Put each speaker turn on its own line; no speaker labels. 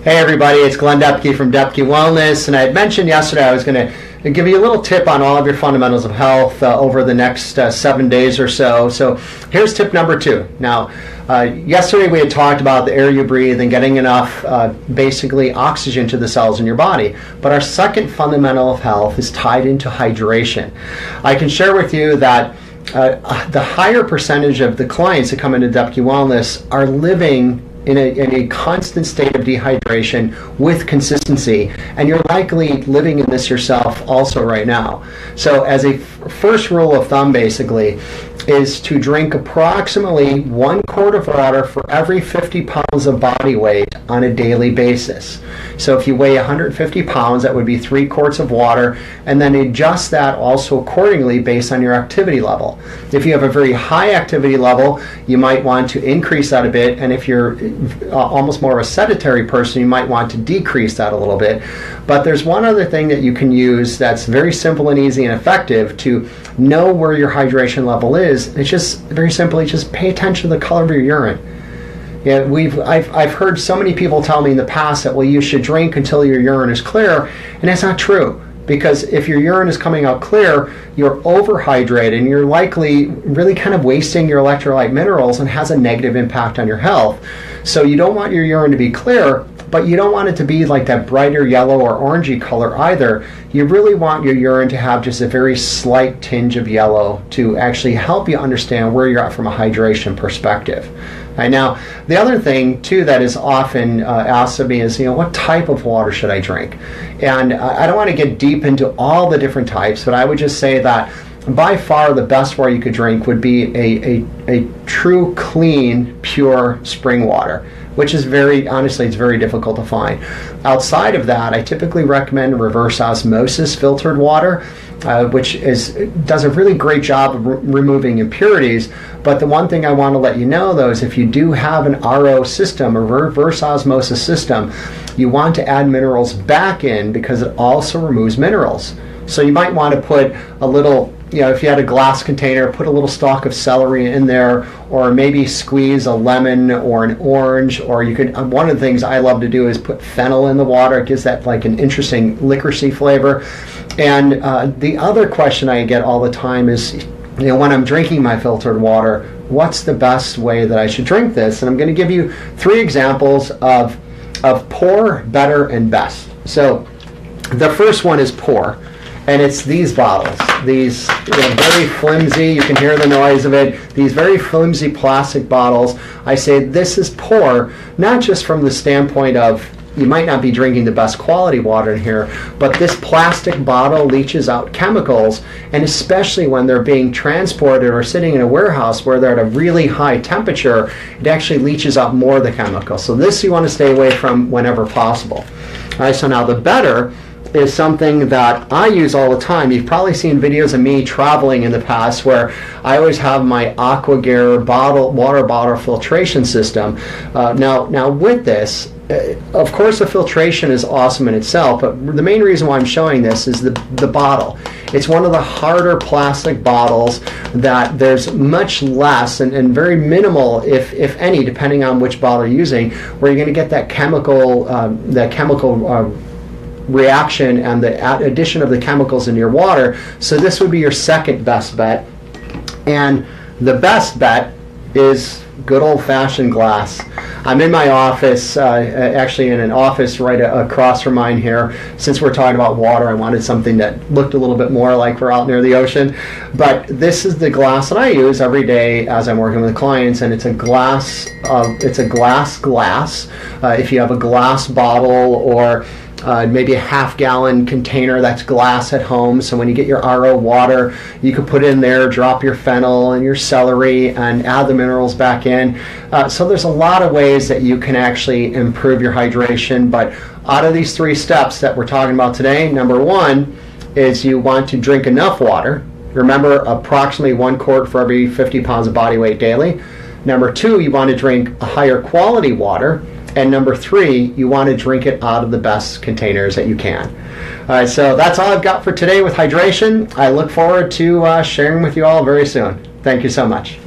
Hey everybody, it's Glenn Depke from Depke Wellness, and I had mentioned yesterday I was going to give you a little tip on all of your fundamentals of health over the next 7 days or so. So here's tip number 2. Now, yesterday we had talked about the air you breathe and getting enough basically oxygen to the cells in your body. But our second fundamental of health is tied into hydration. I can share with you that the higher percentage of the clients that come into Depke Wellness are living in a constant state of dehydration with consistency, and you're likely living in this yourself also right now. So as a first rule of thumb basically is to drink approximately 1 quart of water for every 50 pounds of body weight on a daily basis. So if you weigh 150 pounds, that would be 3 quarts of water, and then adjust that also accordingly based on your activity level. If you have a very high activity level, you might want to increase that a bit, and if you're almost more of a sedentary person, you might want to decrease that a little bit. But there's one other thing that you can use that's very simple and easy and effective to know where your hydration level is. It's just very simply just pay attention to the color of your urine. Yeah, I've heard so many people tell me in the past that, well, you should drink until your urine is clear, and that's not true. Because if your urine is coming out clear, you're overhydrated and you're likely really kind of wasting your electrolyte minerals and has a negative impact on your health. So you don't want your urine to be clear, but you don't want it to be like that brighter yellow or orangey color either. You really want your urine to have just a very slight tinge of yellow to actually help you understand where you're at from a hydration perspective. Right, now, the other thing too that is often asked of me is, what type of water should I drink? And I don't want to get deep into all the different types, but I would just say that by far the best water you could drink would be a true, clean, pure spring water, which is honestly, it's very difficult to find. Outside of that, I typically recommend reverse osmosis filtered water, which does a really great job of removing impurities. But the one thing I want to let you know, though, is if you do have an RO system, a reverse osmosis system, you want to add minerals back in because it also removes minerals. So you might want to put a little, if you had a glass container, put a little stalk of celery in there, or maybe squeeze a lemon or an orange, or you could, one of the things I love to do is put fennel in the water. It gives that like an interesting licorice flavor. And the other question I get all the time is, when I'm drinking my filtered water, what's the best way that I should drink this? And I'm going to give you 3 examples of pour, better, and best. So the first one is pour. And it's these bottles, these very flimsy, you can hear the noise of it, these very flimsy plastic bottles. I say this is pour, not just from the standpoint of you might not be drinking the best quality water in here, but this plastic bottle leaches out chemicals, and especially when they're being transported or sitting in a warehouse where they're at a really high temperature, it actually leaches out more of the chemicals. So this you want to stay away from whenever possible. All right, so now the better is something that I use all the time. You've probably seen videos of me traveling in the past where I always have my AquaGare water bottle filtration system. Now with this, of course the filtration is awesome in itself, but the main reason why I'm showing this is the bottle. It's one of the harder plastic bottles that there's much less and very minimal, if any, depending on which bottle you're using, where you're going to get that chemical reaction and the addition of the chemicals in your water. So this would be your second best bet. And the best bet is good old-fashioned glass. I'm in my office, actually in an office right across from mine here. Since we're talking about water, I wanted something that looked a little bit more like we're out near the ocean. But this is the glass that I use every day as I'm working with clients, and it's a glass. It's a glass. If you have a glass bottle or maybe a half-gallon container that's glass at home, so when you get your RO water, you can put it in there, drop your fennel and your celery, and add the minerals back in. So there's a lot of ways that you can actually improve your hydration, but out of these 3 steps that we're talking about today, number 1 is you want to drink enough water. Remember, approximately 1 quart for every 50 pounds of body weight daily. Number 2, you want to drink a higher quality water. And number 3, you want to drink it out of the best containers that you can. All right, so that's all I've got for today with hydration. I look forward to sharing with you all very soon. Thank you so much.